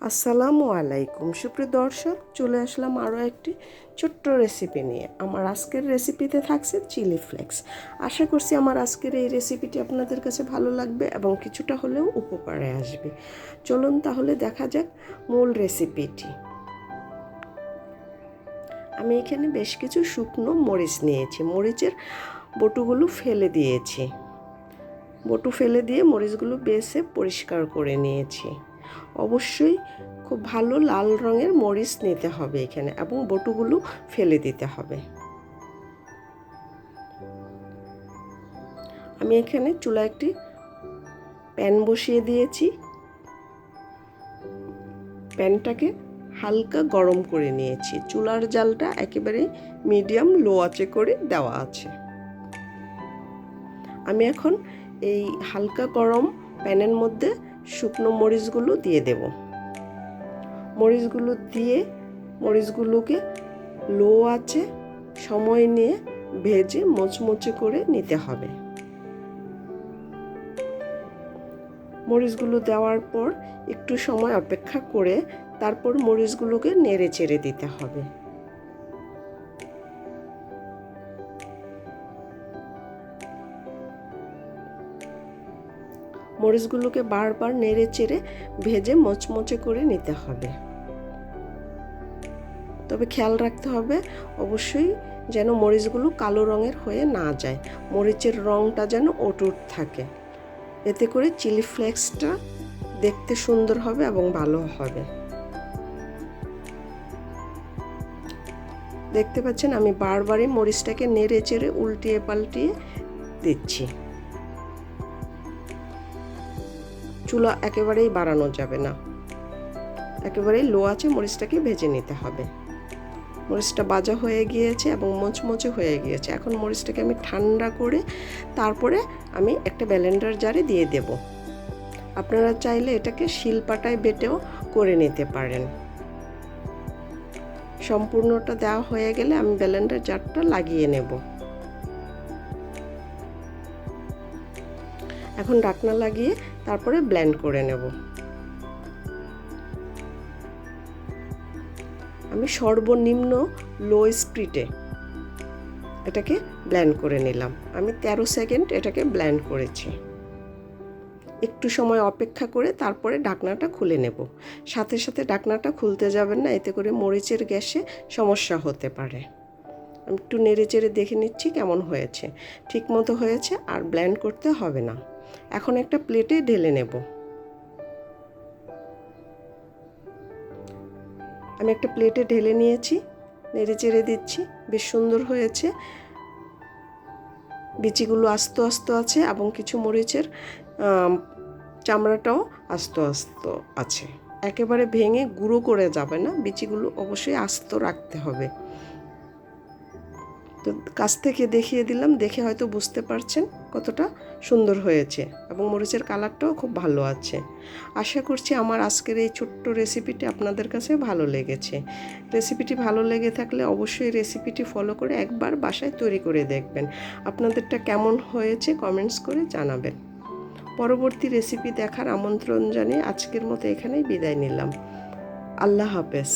আসসালামু আলাইকুম সুপ্রিয় দর্শক, চলে আসলাম আরও একটি ছোট্ট রেসিপি নিয়ে। আমার আজকের রেসিপিতে থাকছে চিলি ফ্লেক্স। আশা করছি আমার আজকের এই রেসিপিটি আপনাদের কাছে ভালো লাগবে এবং কিছুটা হলেও উপকারে আসবে। চলুন তাহলে দেখা যাক মূল রেসিপিটি। আমি এখানে বেশ কিছু শুকনো মরিচ নিয়েছি। মরিচের বটুগুলো ফেলে দিয়েছি। বটু ফেলে দিয়ে মরিচগুলো বেছে পরিষ্কার করে নিয়েছি। অবশ্যই খুব ভালো লাল রঙের মরিচ নিতে হবে এখানে, এবং বটুগুলো ফেলে দিতে হবে। আমি এখানে চুলায় একটি প্যান বসিয়ে দিয়েছি। প্যানটাকে হালকা গরম করে নিয়েছি। চুলার জালটা একেবারে মিডিয়াম লো আঁচে করে দেওয়া আছে। আমি এখন এই হালকা গরম প্যানের মধ্যে শুকনো মরিচগুলো দিয়ে দেব। মরিচগুলো দিয়ে মরিচগুলোকে লো আঁচে সময় নিয়ে ভেজে মুচমুচে করে নিতে হবে। মরিচগুলো দেওয়ার পর একটু সময় অপেক্ষা করে তারপর মরিচগুলোকে নেড়ে চেড়ে দিতে হবে। মরিচগুলোকে বারবার নেড়ে চেড়ে ভেজে মচমচে করে নিতে হবে। তবে খেয়াল রাখতে হবে অবশ্যই যেন মরিচগুলো কালো রঙের হয়ে না যায়। মরিচের রঙটা যেন অটুট থাকে। এতে করে চিলি ফ্লেক্সটা দেখতে সুন্দর হবে এবং ভালো হবে। দেখতে পাচ্ছেন আমি বারবারই মরিচটাকে নেড়ে চেড়ে উল্টিয়ে পাল্টিয়ে দিচ্ছি। চুলা একেবারেই বাড়ানো যাবে না, একেবারেই লো আঁচে মরিচটাকে ভেজে নিতে হবে। মরিচটা ভাজা হয়ে গিয়েছে এবং মচমচে হয়ে গিয়েছে। এখন মরিচটাকে আমি ঠান্ডা করে তারপরে আমি একটা ব্লেন্ডার জারে দিয়ে দেব। আপনারা চাইলে এটাকে শিলপাটায় বেটেও করে নিতে পারেন। সম্পূর্ণটা দেওয়া হয়ে গেলে আমি ব্লেন্ডার জারটা লাগিয়ে নেব। এখন ঢাকনা লাগিয়ে তারপরে ব্লেন্ড করে নেব। আমি সর্বনিম্ন লো স্পিডে এটাকে ব্লেন্ড করে নিলাম। আমি 13 সেকেন্ড এটাকে ব্লেন্ড করেছি। একটু সময় অপেক্ষা করে তারপরে ঢাকনাটা খুলে নেব। সাথে সাথে ঢাকনাটা খুলতে যাবেন না, এতে করে মরিচের গ্যাসে সমস্যা হতে পারে। আমি একটু নেড়ে চেড়ে দেখে নিচ্ছি কেমন হয়েছে। ঠিক মতো হয়েছে, আর ব্লেন্ড করতে হবে না। এখন একটা প্লেটে ঢেলে নেব। আমি একটা প্লেটে ঢেলে নিয়েছি, নেড়ে চেড়ে দিচ্ছি। বেশ সুন্দর হয়েছে। বিচিগুলো আস্ত আস্ত আছে এবং কিছু মরিচের চামড়াটাও আস্ত আস্ত আছে। একেবারে ভেঙে গুঁড়ো করে যাবে না, বিচিগুলো অবশ্যই আস্ত রাখতে হবে। তো কাছ থেকে দেখিয়ে দিলাম, দেখে হয়তো বুঝতে পারছেন কতটা সুন্দর হয়েছে এবং মরিচের কালারটাও খুব ভালো আছে। আশা করছি আমার আজকের এই ছোট্ট রেসিপিটি আপনাদের কাছে ভালো লেগেছে। রেসিপিটি ভালো লেগে থাকলে অবশ্যই রেসিপিটি ফলো করে একবার বাসায় তৈরি করে দেখবেন। আপনাদেরটা কেমন হয়েছে কমেন্টস করে জানাবেন। পরবর্তী রেসিপি দেখার আমন্ত্রণ জানিয়ে আজকের মতো এখানেই বিদায় নিলাম। আল্লাহ হাফেজ।